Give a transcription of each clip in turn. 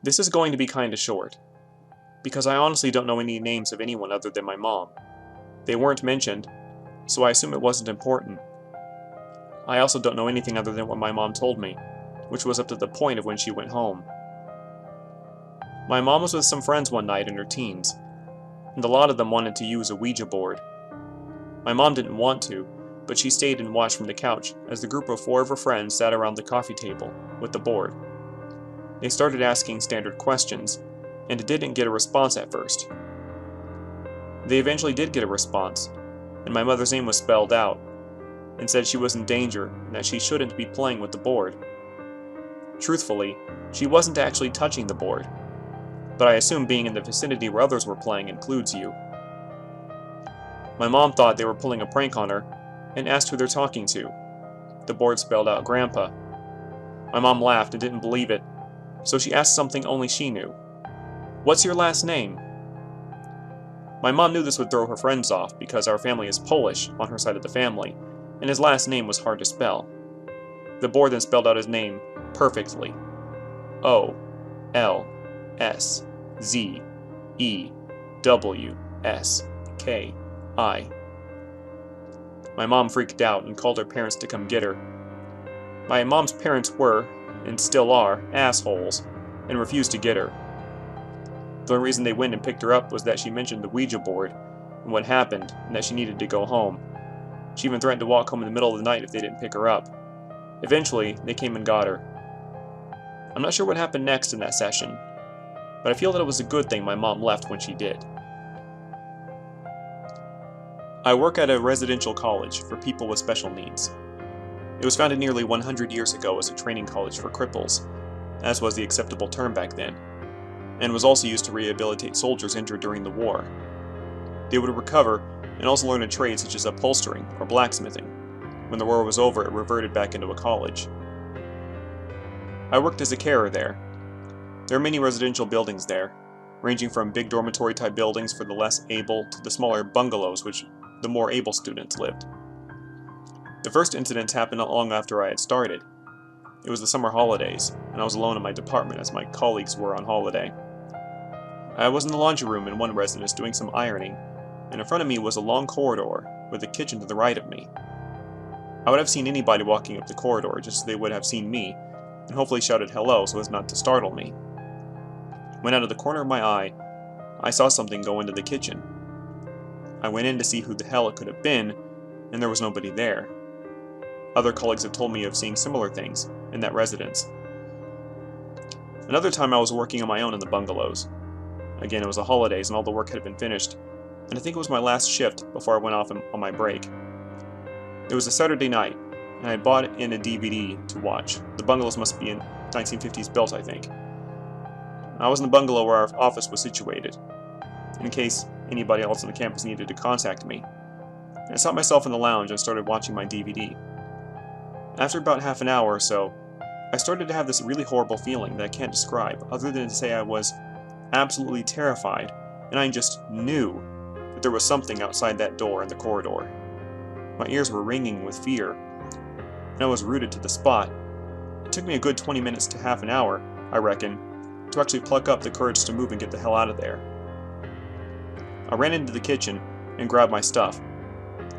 This is going to be kinda short, because I honestly don't know any names of anyone other than my mom. They weren't mentioned, so I assume it wasn't important. I also don't know anything other than what my mom told me, which was up to the point of when she went home. My mom was with some friends one night in her teens, and a lot of them wanted to use a Ouija board. My mom didn't want to, but she stayed and watched from the couch as the group of 4 of her friends sat around the coffee table with the board. They started asking standard questions, and didn't get a response at first. They eventually did get a response, and my mother's name was spelled out, and said she was in danger and that she shouldn't be playing with the board. Truthfully, she wasn't actually touching the board, but I assume being in the vicinity where others were playing includes you. My mom thought they were pulling a prank on her, and asked who they're talking to. The board spelled out Grandpa. My mom laughed and didn't believe it, so she asked something only she knew. "What's your last name?" My mom knew this would throw her friends off because our family is Polish on her side of the family, and his last name was hard to spell. The board then spelled out his name perfectly. O-L-S-Z-E-W-S-K-I. My mom freaked out and called her parents to come get her. My mom's parents were, and still are, assholes, and refused to get her. The only reason they went and picked her up was that she mentioned the Ouija board and what happened, and that she needed to go home. She even threatened to walk home in the middle of the night if they didn't pick her up. Eventually, they came and got her. I'm not sure what happened next in that session, but I feel that it was a good thing my mom left when she did. I work at a residential college for people with special needs. It was founded nearly 100 years ago as a training college for cripples, as was the acceptable term back then, and was also used to rehabilitate soldiers injured during the war. They would recover and also learn a trade such as upholstering or blacksmithing. When the war was over, it reverted back into a college. I worked as a carer there. There are many residential buildings there, ranging from big dormitory-type buildings for the less able to the smaller bungalows which the more able students lived. The first incidents happened not long after I had started. It was the summer holidays, and I was alone in my department as my colleagues were on holiday. I was in the laundry room in one residence doing some ironing, and in front of me was a long corridor with a kitchen to the right of me. I would have seen anybody walking up the corridor just as they would have seen me, and hopefully shouted hello so as not to startle me. When out of the corner of my eye, I saw something go into the kitchen. I went in to see who the hell it could have been, and there was nobody there. Other colleagues have told me of seeing similar things in that residence. Another time I was working on my own in the bungalows. Again, it was the holidays and all the work had been finished, and I think it was my last shift before I went off on my break. It was a Saturday night, and I had bought in a DVD to watch. The bungalows must be in 1950s built, I think. I was in the bungalow where our office was situated, in case anybody else on the campus needed to contact me. I sat myself in the lounge and started watching my DVD. After about half an hour or so, I started to have this really horrible feeling that I can't describe, other than to say I was absolutely terrified, and I just knew that there was something outside that door in the corridor. My ears were ringing with fear, and I was rooted to the spot. It took me a good 20 minutes to half an hour, I reckon, to actually pluck up the courage to move and get the hell out of there. I ran into the kitchen and grabbed my stuff.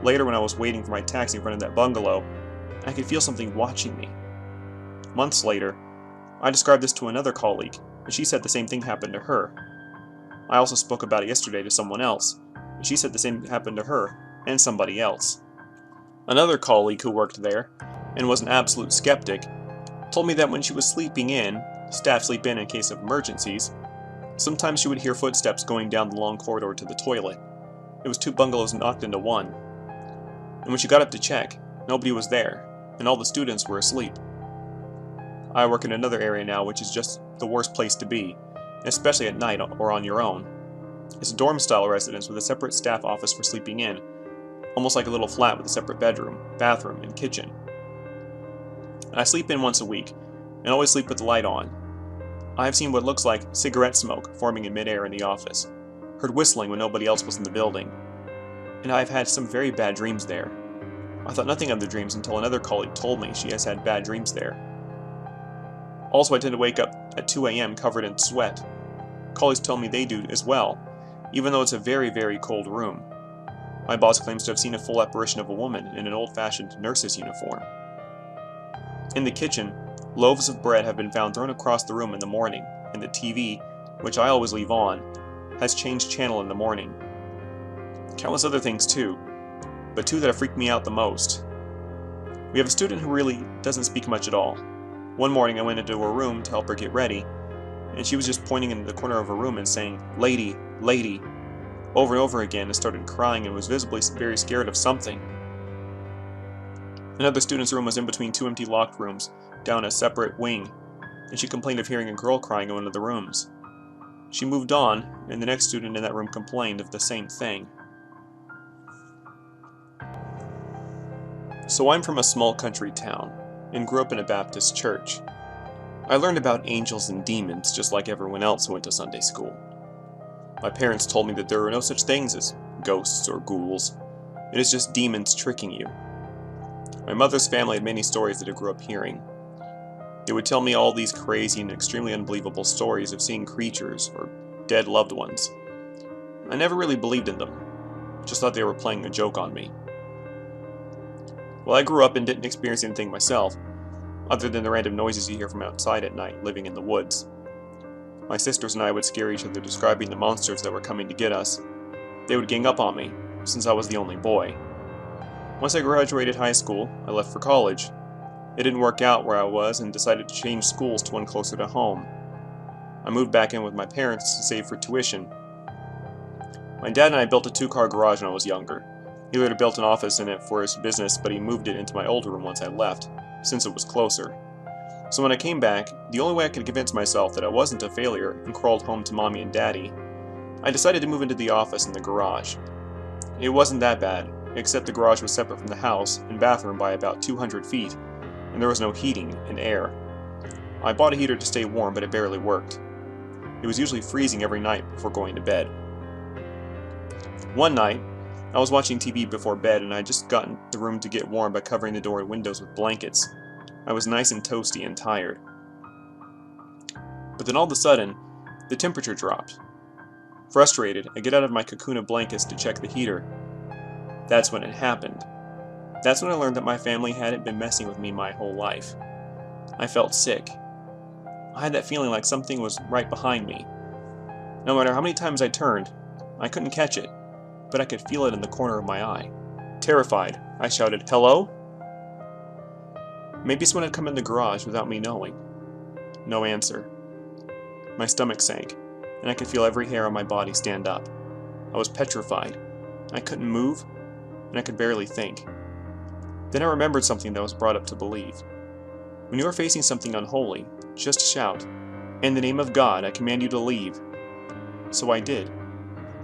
Later, when I was waiting for my taxi in front of that bungalow, I could feel something watching me. Months later, I described this to another colleague, and she said the same thing happened to her. I also spoke about it yesterday to someone else, and she said the same happened to her and somebody else. Another colleague who worked there, and was an absolute skeptic, told me that when she was sleeping in, staff sleep in case of emergencies, sometimes she would hear footsteps going down the long corridor to the toilet. It was 2 bungalows knocked into one. And when she got up to check, nobody was there, and all the students were asleep. I work in another area now which is just the worst place to be, especially at night or on your own. It's a dorm-style residence with a separate staff office for sleeping in, almost like a little flat with a separate bedroom, bathroom, and kitchen. I sleep in once a week, and always sleep with the light on. I have seen what looks like cigarette smoke forming in midair in the office, heard whistling when nobody else was in the building, and I have had some very bad dreams there. I thought nothing of the dreams until another colleague told me she has had bad dreams there. Also, I tend to wake up at 2 a.m. covered in sweat. Colleagues tell me they do as well, even though it's a very, very cold room. My boss claims to have seen a full apparition of a woman in an old-fashioned nurse's uniform. In the kitchen, loaves of bread have been found thrown across the room in the morning, and the TV, which I always leave on, has changed channel in the morning. Countless other things too, but two that have freaked me out the most. We have a student who really doesn't speak much at all. One morning I went into her room to help her get ready, and she was just pointing into the corner of her room and saying, "Lady, lady," over and over again, and started crying and was visibly very scared of something. Another student's room was in between two empty locked rooms, down a separate wing, and she complained of hearing a girl crying in one of the rooms. She moved on, and the next student in that room complained of the same thing. So I'm from a small country town, and grew up in a Baptist church. I learned about angels and demons just like everyone else who went to Sunday school. My parents told me that there are no such things as ghosts or ghouls. It is just demons tricking you. My mother's family had many stories that I grew up hearing. They would tell me all these crazy and extremely unbelievable stories of seeing creatures or dead loved ones. I never really believed in them, just thought they were playing a joke on me. Well, I grew up and didn't experience anything myself, other than the random noises you hear from outside at night, living in the woods. My sisters and I would scare each other describing the monsters that were coming to get us. They would gang up on me, since I was the only boy. Once I graduated high school, I left for college. It didn't work out where I was and decided to change schools to one closer to home. I moved back in with my parents to save for tuition. My dad and I built a 2-car garage when I was younger. He later built an office in it for his business, but he moved it into my old room once I left, since it was closer. So when I came back, the only way I could convince myself that I wasn't a failure and crawled home to Mommy and Daddy, I decided to move into the office in the garage. It wasn't that bad, except the garage was separate from the house and bathroom by about 200 feet, and there was no heating and air. I bought a heater to stay warm, but it barely worked. It was usually freezing every night before going to bed. One night, I was watching TV before bed, and I had just gotten the room to get warm by covering the door and windows with blankets. I was nice and toasty and tired. But then all of a sudden, the temperature dropped. Frustrated, I get out of my cocoon of blankets to check the heater. That's when it happened. That's when I learned that my family hadn't been messing with me my whole life. I felt sick. I had that feeling like something was right behind me. No matter how many times I turned, I couldn't catch it, but I could feel it in the corner of my eye. Terrified, I shouted, "Hello?" Maybe someone had come in the garage without me knowing. No answer. My stomach sank, and I could feel every hair on my body stand up. I was petrified. I couldn't move, and I could barely think. Then I remembered something that I was brought up to believe. When you are facing something unholy, just shout, "In the name of God, I command you to leave." So I did.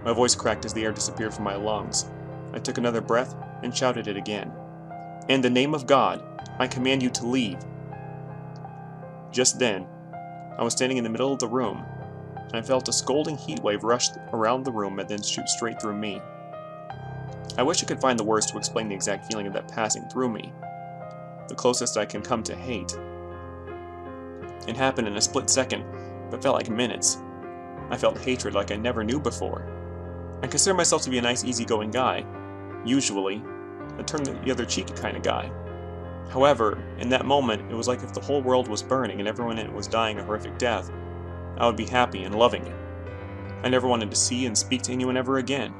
My voice cracked as the air disappeared from my lungs. I took another breath and shouted it again. "In the name of God, I command you to leave." Just then, I was standing in the middle of the room, and I felt a scalding heat wave rush around the room and then shoot straight through me. I wish I could find the words to explain the exact feeling of that passing through me, the closest I can come to hate. It happened in a split second, but felt like minutes. I felt hatred like I never knew before. I consider myself to be a nice, easygoing guy, usually a turn the other cheek kind of guy. However, in that moment, it was like if the whole world was burning and everyone in it was dying a horrific death, I would be happy and loving it. I never wanted to see and speak to anyone ever again.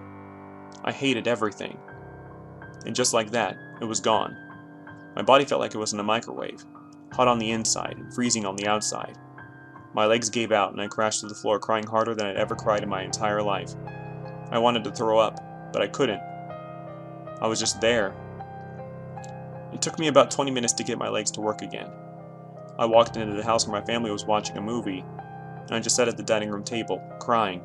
I hated everything. And just like that, it was gone. My body felt like it was in a microwave, hot on the inside and freezing on the outside. My legs gave out and I crashed to the floor crying harder than I'd ever cried in my entire life. I wanted to throw up, but I couldn't. I was just there. It took me about 20 minutes to get my legs to work again. I walked into the house where my family was watching a movie, and I just sat at the dining room table, crying.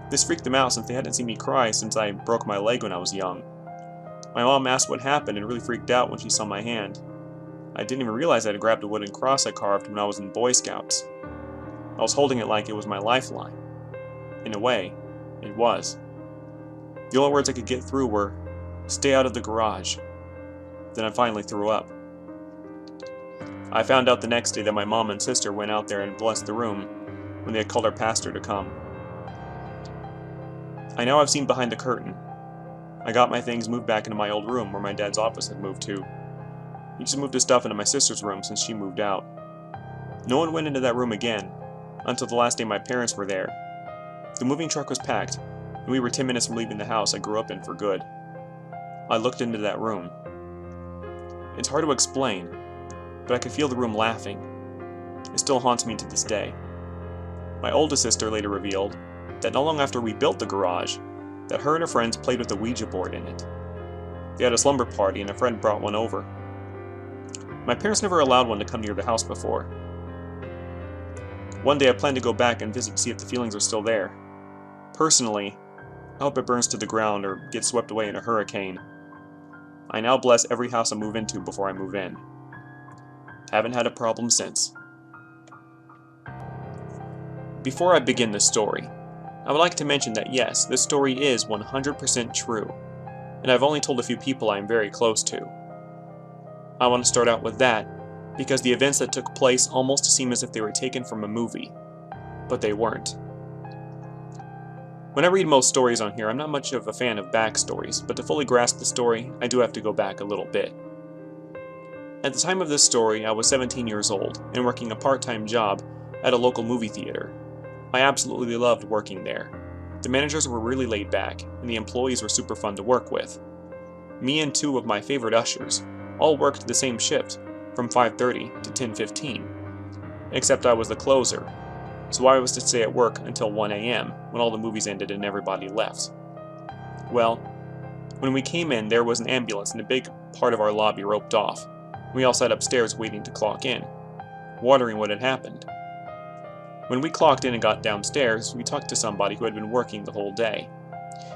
This freaked them out since they hadn't seen me cry since I broke my leg when I was young. My mom asked what happened and really freaked out when she saw my hand. I didn't even realize I had grabbed a wooden cross I carved when I was in Boy Scouts. I was holding it like it was my lifeline. In a way, it was. The only words I could get through were, "Stay out of the garage." Then I finally threw up. I found out the next day that my mom and sister went out there and blessed the room when they had called our pastor to come. I now have seen behind the curtain. I got my things moved back into my old room where my dad's office had moved to. He just moved his stuff into my sister's room since she moved out. No one went into that room again until the last day my parents were there. The moving truck was packed, and we were 10 minutes from leaving the house I grew up in for good. I looked into that room. It's hard to explain, but I could feel the room laughing. It still haunts me to this day. My oldest sister later revealed that not long after we built the garage, that her and her friends played with a Ouija board in it. They had a slumber party and a friend brought one over. My parents never allowed one to come near the house before. One day I plan to go back and visit to see if the feelings are still there. Personally, I hope it burns to the ground or gets swept away in a hurricane. I now bless every house I move into before I move in. Haven't had a problem since. Before I begin this story, I would like to mention that yes, this story is 100% true, and I've only told a few people I am very close to. I want to start out with that, because the events that took place almost seem as if they were taken from a movie, but they weren't. When I read most stories on here, I'm not much of a fan of backstories, but to fully grasp the story, I do have to go back a little bit. At the time of this story, I was 17 years old, and working a part-time job at a local movie theater. I absolutely loved working there. The managers were really laid back, and the employees were super fun to work with. Me and two of my favorite ushers all worked the same shift, from 5:30 to 10:15. Except I was the closer, so I was to stay at work until 1 a.m. when all the movies ended and everybody left. Well, when we came in, there was an ambulance and a big part of our lobby roped off. We all sat upstairs waiting to clock in, wondering what had happened. When we clocked in and got downstairs, we talked to somebody who had been working the whole day.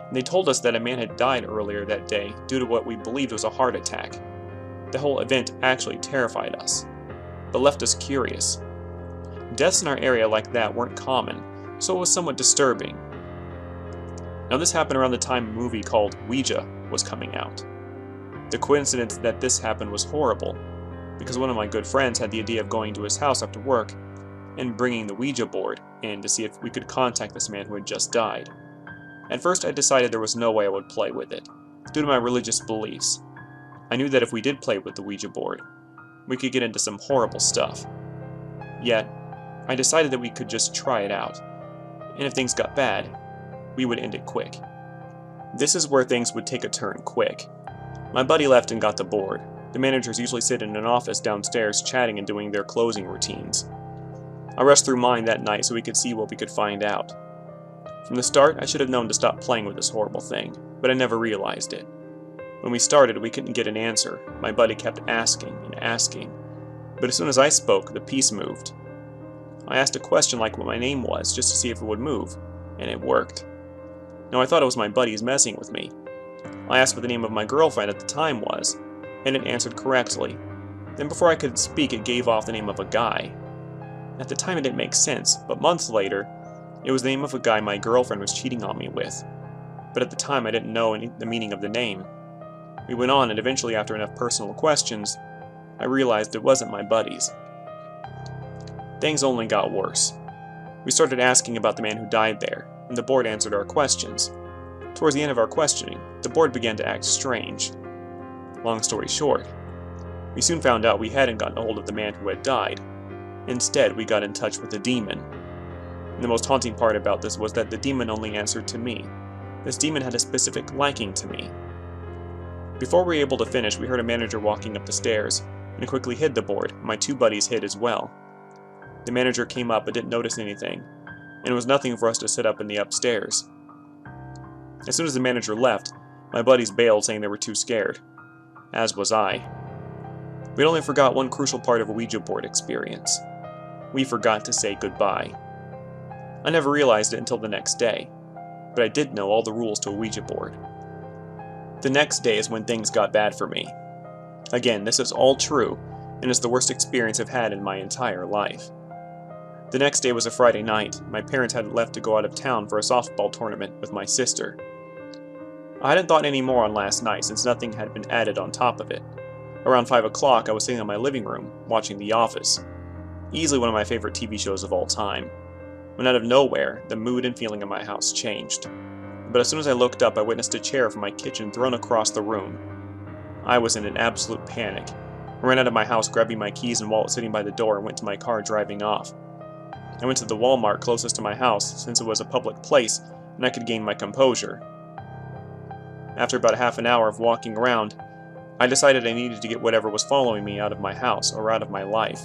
And they told us that a man had died earlier that day due to what we believed was a heart attack. The whole event actually terrified us, but left us curious. Deaths in our area like that weren't common, so it was somewhat disturbing. Now this happened around the time a movie called Ouija was coming out. The coincidence that this happened was horrible, because one of my good friends had the idea of going to his house after work and bringing the Ouija board in to see if we could contact this man who had just died. At first I decided there was no way I would play with it, due to my religious beliefs. I knew that if we did play with the Ouija board, we could get into some horrible stuff. Yet, I decided that we could just try it out, and if things got bad, we would end it quick. This is where things would take a turn quick. My buddy left and got the board. The managers usually sit in an office downstairs chatting and doing their closing routines. I rushed through mine that night so we could see what we could find out. From the start, I should have known to stop playing with this horrible thing, but I never realized it. When we started, we couldn't get an answer. My buddy kept asking and asking, but as soon as I spoke, the piece moved. I asked a question like what my name was, just to see if it would move, and it worked. Now I thought it was my buddies messing with me. I asked what the name of my girlfriend at the time was, and it answered correctly. Then before I could speak, it gave off the name of a guy. At the time it didn't make sense, but months later, it was the name of a guy my girlfriend was cheating on me with. But at the time I didn't know the meaning of the name. We went on, and eventually after enough personal questions, I realized it wasn't my buddies. Things only got worse. We started asking about the man who died there, and the board answered our questions. Towards the end of our questioning, the board began to act strange. Long story short, we soon found out we hadn't gotten a hold of the man who had died. Instead, we got in touch with a demon. And the most haunting part about this was that the demon only answered to me. This demon had a specific liking to me. Before we were able to finish, we heard a manager walking up the stairs, and quickly hid the board. My two buddies hid as well. The manager came up but didn't notice anything, and it was nothing for us to sit up in the upstairs. As soon as the manager left, my buddies bailed saying they were too scared. As was I. We'd only forgot one crucial part of a Ouija board experience. We forgot to say goodbye. I never realized it until the next day, but I did know all the rules to a Ouija board. The next day is when things got bad for me. Again, this is all true, and it's the worst experience I've had in my entire life. The next day was a Friday night. My parents had left to go out of town for a softball tournament with my sister. I hadn't thought any more on last night since nothing had been added on top of it. Around 5 o'clock, I was sitting in my living room, watching The Office, easily one of my favorite TV shows of all time, when out of nowhere, the mood and feeling of my house changed. But as soon as I looked up, I witnessed a chair from my kitchen thrown across the room. I was in an absolute panic. I ran out of my house, grabbing my keys and wallet sitting by the door, and went to my car, driving off. I went to the Walmart closest to my house, since it was a public place, and I could gain my composure. After about half an hour of walking around, I decided I needed to get whatever was following me out of my house or out of my life.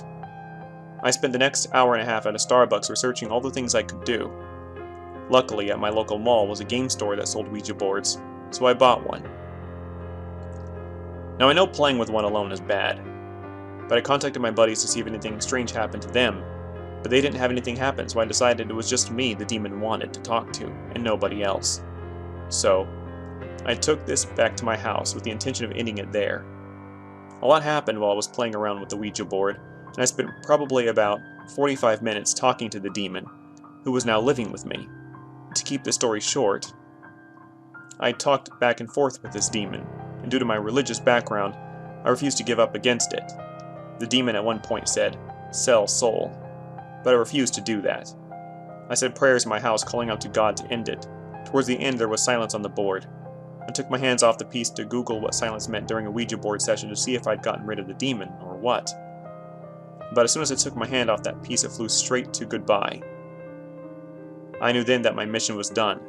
I spent the next hour and a half at a Starbucks researching all the things I could do. Luckily, at my local mall was a game store that sold Ouija boards, so I bought one. Now I know playing with one alone is bad, but I contacted my buddies to see if anything strange happened to them, but they didn't have anything happen, so I decided it was just me the demon wanted to talk to, and nobody else. So, I took this back to my house with the intention of ending it there. A lot happened while I was playing around with the Ouija board, and I spent probably about 45 minutes talking to the demon, who was now living with me. To keep the story short, I talked back and forth with this demon, and due to my religious background, I refused to give up against it. The demon at one point said, "Sell soul," but I refused to do that. I said prayers in my house, calling out to God to end it. Towards the end, there was silence on the board. I took my hands off the piece to Google what silence meant during a Ouija board session to see if I'd gotten rid of the demon, or what. But as soon as I took my hand off that piece, it flew straight to goodbye. I knew then that my mission was done,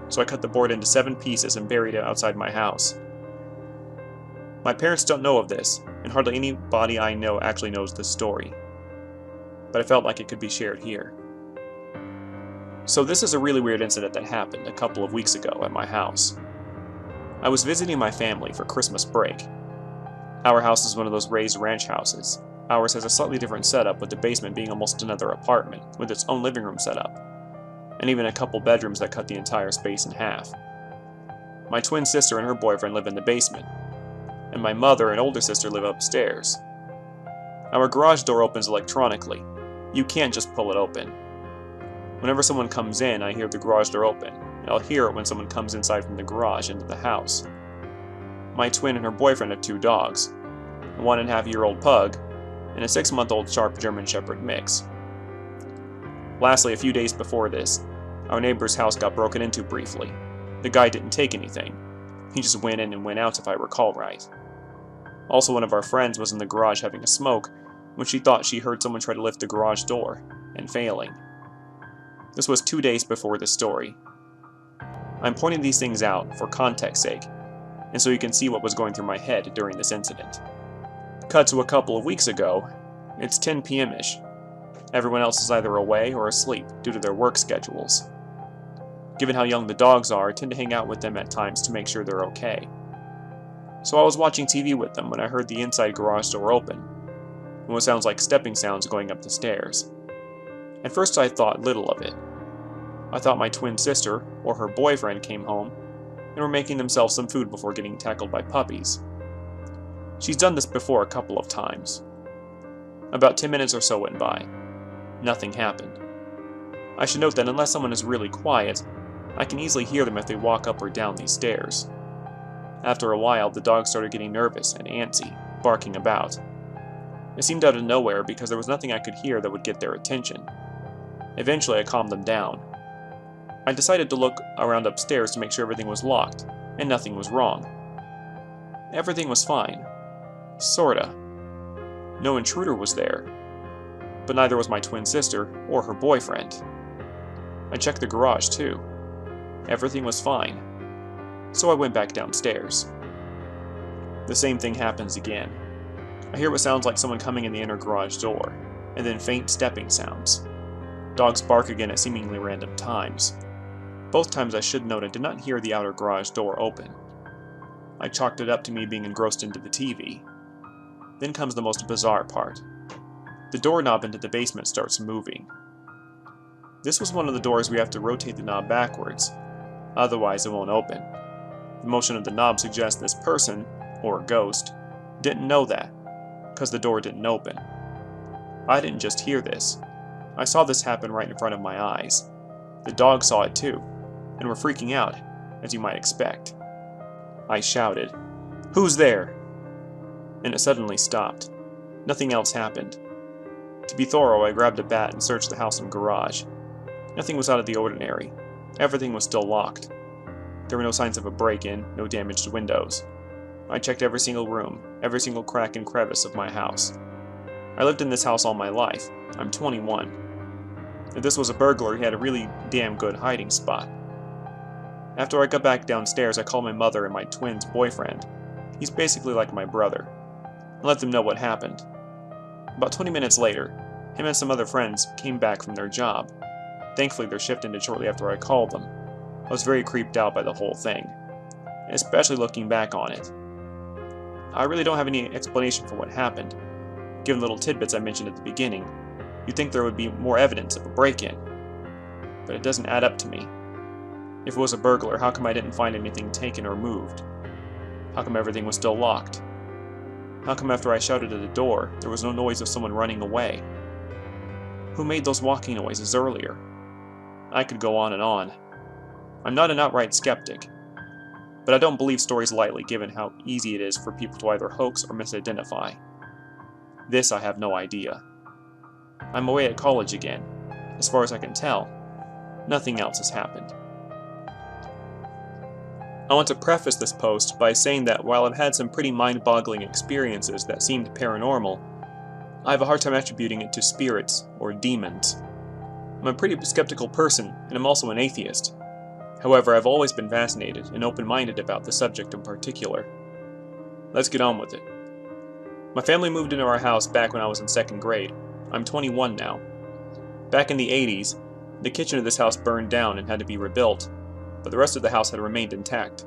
so I cut the board into 7 pieces and buried it outside my house. My parents don't know of this, and hardly anybody I know actually knows this story, but I felt like it could be shared here. So this is a really weird incident that happened a couple of weeks ago at my house. I was visiting my family for Christmas break. Our house is one of those raised ranch houses. Ours has a slightly different setup, with the basement being almost another apartment, with its own living room setup, and even a couple bedrooms that cut the entire space in half. My twin sister and her boyfriend live in the basement, and my mother and older sister live upstairs. Our garage door opens electronically. You can't just pull it open. Whenever someone comes in, I hear the garage door open, and I'll hear it when someone comes inside from the garage into the house. My twin and her boyfriend have 2 dogs, a 1.5-year-old pug, and a 6-month-old sharp German Shepherd mix. Lastly, a few days before this, our neighbor's house got broken into briefly. The guy didn't take anything. He just went in and went out, if I recall right. Also, one of our friends was in the garage having a smoke when she thought she heard someone try to lift the garage door, and failing. This was 2 days before this story. I'm pointing these things out for context's sake, and so you can see what was going through my head during this incident. Cut to a couple of weeks ago, it's 10 p.m.-ish. Everyone else is either away or asleep due to their work schedules. Given how young the dogs are, I tend to hang out with them at times to make sure they're okay. So I was watching TV with them when I heard the inside garage door open, and what sounds like stepping sounds going up the stairs. At first I thought little of it. I thought my twin sister, or her boyfriend, came home and were making themselves some food before getting tackled by puppies. She's done this before a couple of times. About 10 minutes or so went by. Nothing happened. I should note that unless someone is really quiet, I can easily hear them if they walk up or down these stairs. After a while, the dogs started getting nervous and antsy, barking about. It seemed out of nowhere because there was nothing I could hear that would get their attention. Eventually, I calmed them down. I decided to look around upstairs to make sure everything was locked, and nothing was wrong. Everything was fine. Sorta. No intruder was there, but neither was my twin sister or her boyfriend. I checked the garage too. Everything was fine. So I went back downstairs. The same thing happens again. I hear what sounds like someone coming in the inner garage door, and then faint stepping sounds. Dogs bark again at seemingly random times. Both times I should note I did not hear the outer garage door open. I chalked it up to me being engrossed into the TV. Then comes the most bizarre part. The doorknob into the basement starts moving. This was one of the doors we have to rotate the knob backwards, otherwise it won't open. The motion of the knob suggests this person, or ghost, didn't know that, because the door didn't open. I didn't just hear this. I saw this happen right in front of my eyes. The dogs saw it too, and were freaking out, as you might expect. I shouted, "Who's there?" and it suddenly stopped. Nothing else happened. To be thorough, I grabbed a bat and searched the house and garage. Nothing was out of the ordinary. Everything was still locked. There were no signs of a break-in, no damaged windows. I checked every single room, every single crack and crevice of my house. I lived in this house all my life. I'm 21. If this was a burglar, he had a really damn good hiding spot. After I got back downstairs, I called my mother and my twin's boyfriend. He's basically like my brother. I let them know what happened. About 20 minutes later, him and some other friends came back from their job. Thankfully, their shift ended shortly after I called them. I was very creeped out by the whole thing, especially looking back on it. I really don't have any explanation for what happened. Given the little tidbits I mentioned at the beginning, you'd think there would be more evidence of a break-in. But it doesn't add up to me. If it was a burglar, how come I didn't find anything taken or moved? How come everything was still locked? How come after I shouted at the door, there was no noise of someone running away? Who made those walking noises earlier? I could go on and on. I'm not an outright skeptic, but I don't believe stories lightly given how easy it is for people to either hoax or misidentify. This I have no idea. I'm away at college again. As far as I can tell, nothing else has happened. I want to preface this post by saying that while I've had some pretty mind-boggling experiences that seemed paranormal, I have a hard time attributing it to spirits or demons. I'm a pretty skeptical person, and I'm also an atheist. However, I've always been fascinated and open-minded about the subject in particular. Let's get on with it. My family moved into our house back when I was in 2nd grade. I'm 21 now. Back in the 80s, the kitchen of this house burned down and had to be rebuilt, but the rest of the house had remained intact.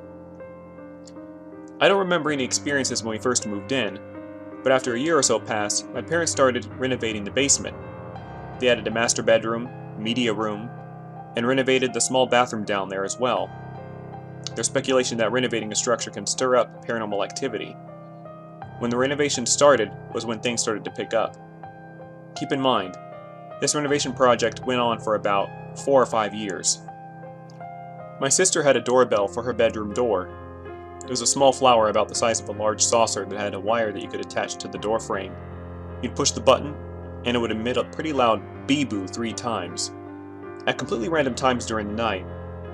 I don't remember any experiences when we first moved in, but after a year or so passed, my parents started renovating the basement. They added a master bedroom, media room, and renovated the small bathroom down there as well. There's speculation that renovating a structure can stir up paranormal activity. When the renovation started was when things started to pick up. Keep in mind, this renovation project went on for about 4 or 5 years. My sister had a doorbell for her bedroom door. It was a small flower about the size of a large saucer that had a wire that you could attach to the door frame. You'd push the button, and it would emit a pretty loud bee-boo 3 times. At completely random times during the night,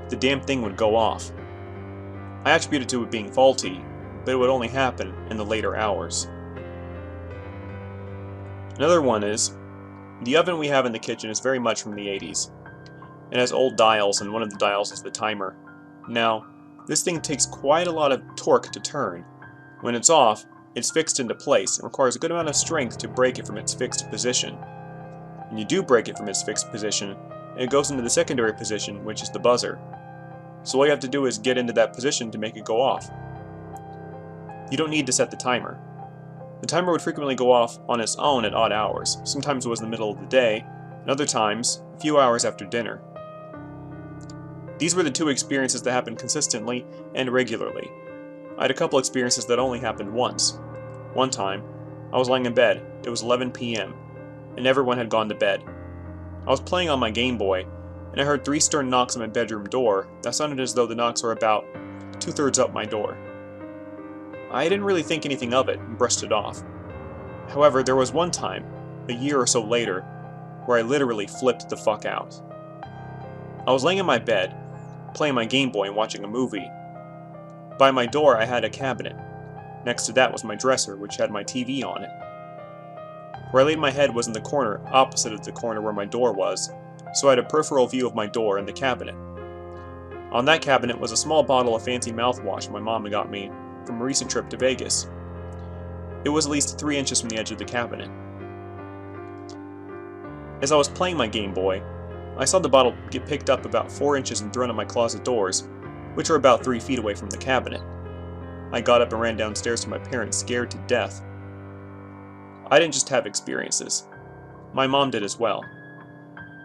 the damn thing would go off. I attributed it to it being faulty, but it would only happen in the later hours. Another one is, the oven we have in the kitchen is very much from the 80s. It has old dials, and one of the dials is the timer. Now, this thing takes quite a lot of torque to turn. When it's off, it's fixed into place and requires a good amount of strength to break it from its fixed position. When you do break it from its fixed position, it goes into the secondary position, which is the buzzer. So all you have to do is get into that position to make it go off. You don't need to set the timer. The timer would frequently go off on its own at odd hours. Sometimes it was in the middle of the day, and other times, a few hours after dinner. These were the 2 experiences that happened consistently and regularly. I had a couple experiences that only happened once. One time, I was lying in bed. It was 11 p.m., and everyone had gone to bed. I was playing on my Game Boy, and I heard 3 stern knocks on my bedroom door that sounded as though the knocks were about 2/3 up my door. I didn't really think anything of it and brushed it off. However, there was one time, a year or so later, where I literally flipped the fuck out. I was laying in my bed, playing my Game Boy and watching a movie. By my door I had a cabinet. Next to that was my dresser, which had my TV on it. Where I laid my head was in the corner opposite of the corner where my door was, so I had a peripheral view of my door and the cabinet. On that cabinet was a small bottle of fancy mouthwash my mom had got me from a recent trip to Vegas. It was at least 3 inches from the edge of the cabinet. As I was playing my Game Boy, I saw the bottle get picked up about 4 inches and thrown at my closet doors, which are about 3 feet away from the cabinet. I got up and ran downstairs to my parents, scared to death. I didn't just have experiences. My mom did as well.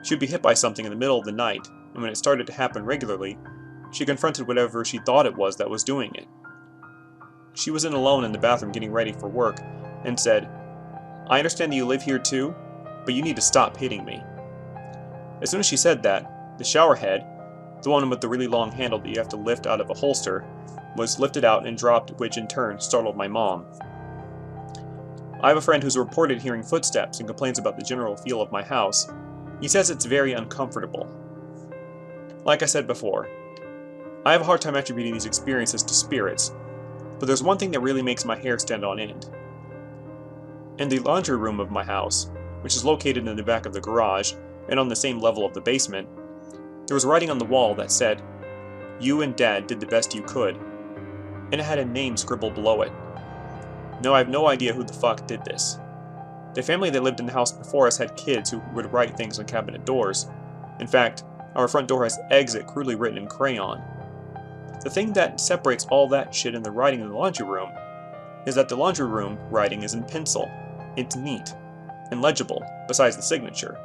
She would be hit by something in the middle of the night, and when it started to happen regularly, she confronted whatever she thought it was that was doing it. She was in alone in the bathroom getting ready for work, and said, "I understand that you live here too, but you need to stop hitting me." As soon as she said that, the shower head, the one with the really long handle that you have to lift out of a holster, was lifted out and dropped, which in turn startled my mom. I have a friend who's reported hearing footsteps and complains about the general feel of my house. He says it's very uncomfortable. Like I said before, I have a hard time attributing these experiences to spirits, but there's one thing that really makes my hair stand on end. In the laundry room of my house, which is located in the back of the garage and on the same level of the basement, there was writing on the wall that said, "You and Dad did the best you could," and it had a name scribbled below it. No, I have no idea who the fuck did this. The family that lived in the house before us had kids who would write things on cabinet doors. In fact, our front door has "exit" crudely written in crayon. The thing that separates all that shit in the writing in the laundry room is that the laundry room writing is in pencil. It's neat and legible, besides the signature.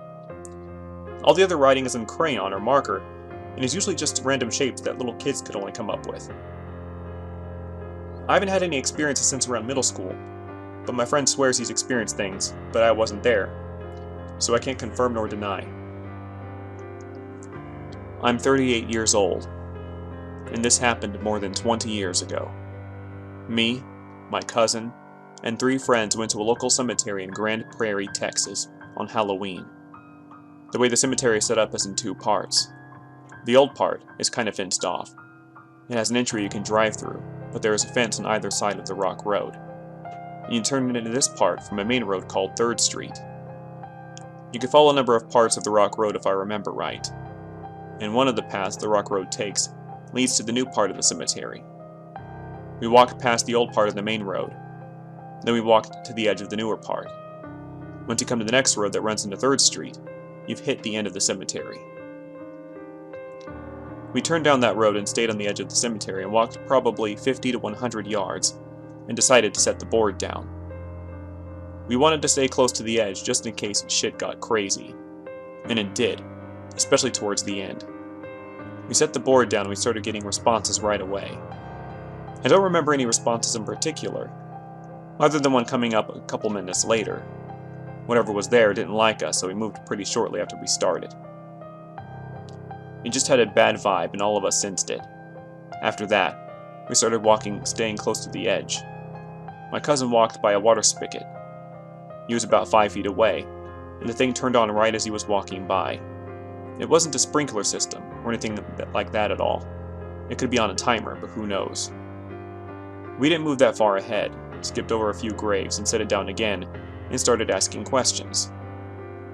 All the other writing is in crayon or marker, and is usually just random shapes that little kids could only come up with. I haven't had any experiences since around middle school, but my friend swears he's experienced things, but I wasn't there, so I can't confirm nor deny. I'm 38 years old, and this happened more than 20 years ago. Me, my cousin, and 3 friends went to a local cemetery in Grand Prairie, Texas, on Halloween. The way the cemetery is set up is in 2 parts. The old part is kind of fenced off. It has an entry you can drive through, but there is a fence on either side of the rock road. You can turn into this part from a main road called 3rd Street. You can follow a number of parts of the rock road if I remember right. And one of the paths the rock road takes leads to the new part of the cemetery. We walked past the old part of the main road. Then we walked to the edge of the newer part. Once you come to the next road that runs into 3rd Street, you've hit the end of the cemetery. We turned down that road and stayed on the edge of the cemetery and walked probably 50 to 100 yards and decided to set the board down. We wanted to stay close to the edge just in case shit got crazy. And it did, especially towards the end. We set the board down and we started getting responses right away. I don't remember any responses in particular, other than one coming up a couple minutes later. Whatever was there didn't like us, so we moved pretty shortly after we started. It just had a bad vibe and all of us sensed it. After that, we started walking, staying close to the edge. My cousin walked by a water spigot. He was about 5 feet away, and the thing turned on right as he was walking by. It wasn't a sprinkler system, or anything like that at all. It could be on a timer, but who knows. We didn't move that far ahead, skipped over a few graves and set it down again, and started asking questions.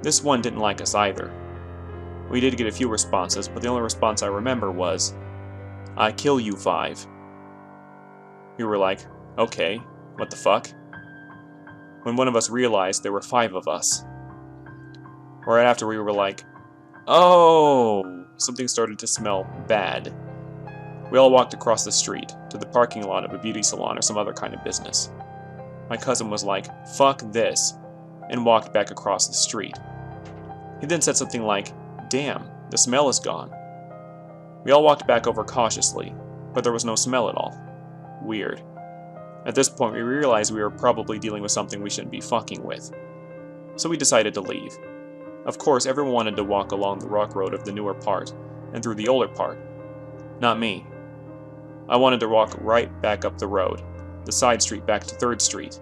This one didn't like us either. We did get a few responses, but the only response I remember was, "I kill you 5. We were like, okay, what the fuck? When one of us realized there were 5 of us. Right after we were like, oh, something started to smell bad. We all walked across the street to the parking lot of a beauty salon or some other kind of business. My cousin was like, fuck this, and walked back across the street. He then said something like, damn, the smell is gone. We all walked back over cautiously, but there was no smell at all. Weird. At this point, we realized we were probably dealing with something we shouldn't be fucking with. So we decided to leave. Of course, everyone wanted to walk along the rock road of the newer part, and through the older part. Not me. I wanted to walk right back up the road, the side street back to 3rd Street.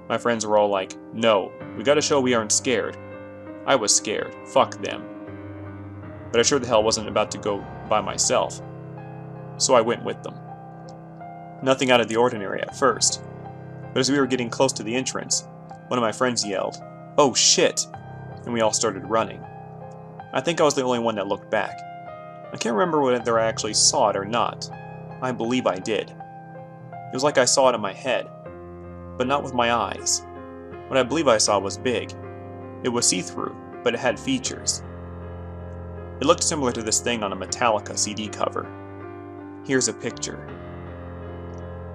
My friends were all like, no, we gotta show we aren't scared. I was scared. Fuck them. But I sure the hell wasn't about to go by myself. So I went with them. Nothing out of the ordinary at first, but as we were getting close to the entrance, one of my friends yelled, "Oh shit!" and we all started running. I think I was the only one that looked back. I can't remember whether I actually saw it or not. I believe I did. It was like I saw it in my head, but not with my eyes. What I believe I saw was big. It was see-through, but it had features. It looked similar to this thing on a Metallica CD cover. Here's a picture.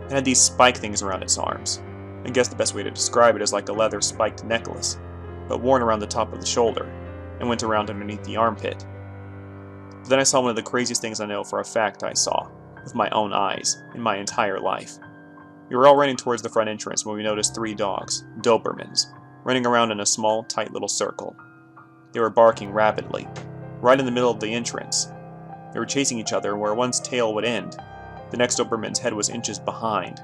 It had these spike things around its arms. I guess the best way to describe it is like a leather spiked necklace, but worn around the top of the shoulder, and went around underneath the armpit. But then I saw one of the craziest things I know for a fact I saw, with my own eyes, in my entire life. We were all running towards the front entrance when we noticed 3 dogs, Dobermans, running around in a small, tight little circle. They were barking rapidly, right in the middle of the entrance. They were chasing each other, and where one's tail would end, the next Doberman's head was inches behind.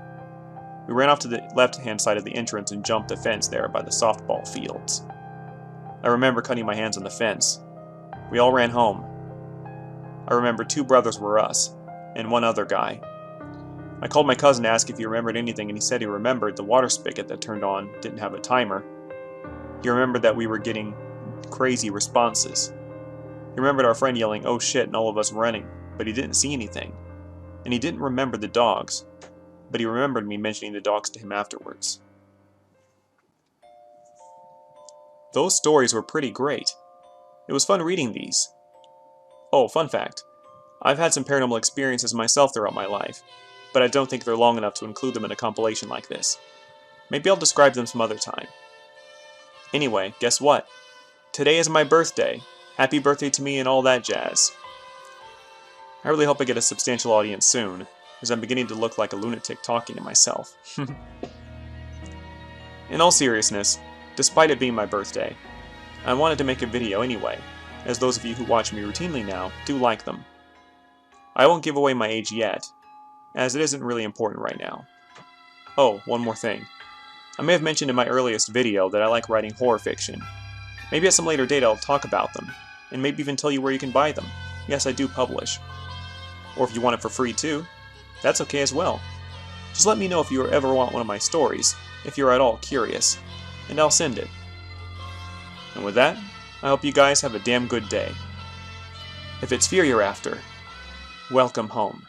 We ran off to the left-hand side of the entrance and jumped the fence there by the softball fields. I remember cutting my hands on the fence. We all ran home. I remember 2 brothers were us, and 1 other guy. I called my cousin to ask if he remembered anything, and he said he remembered the water spigot that turned on didn't have a timer. He remembered that we were getting crazy responses. He remembered our friend yelling, "Oh shit," and all of us running, but he didn't see anything. And he didn't remember the dogs, but he remembered me mentioning the dogs to him afterwards. Those stories were pretty great. It was fun reading these. Oh, fun fact. I've had some paranormal experiences myself throughout my life, but I don't think they're long enough to include them in a compilation like this. Maybe I'll describe them some other time. Anyway, guess what? Today is my birthday. Happy birthday to me and all that jazz. I really hope I get a substantial audience soon, as I'm beginning to look like a lunatic talking to myself. In all seriousness, despite it being my birthday, I wanted to make a video anyway, as those of you who watch me routinely now do like them. I won't give away my age yet, as it isn't really important right now. Oh, one more thing. I may have mentioned in my earliest video that I like writing horror fiction. Maybe at some later date I'll talk about them, and maybe even tell you where you can buy them. Yes, I do publish. Or if you want it for free too, that's okay as well. Just let me know if you ever want one of my stories, if you're at all curious, and I'll send it. And with that, I hope you guys have a damn good day. If it's fear you're after, welcome home.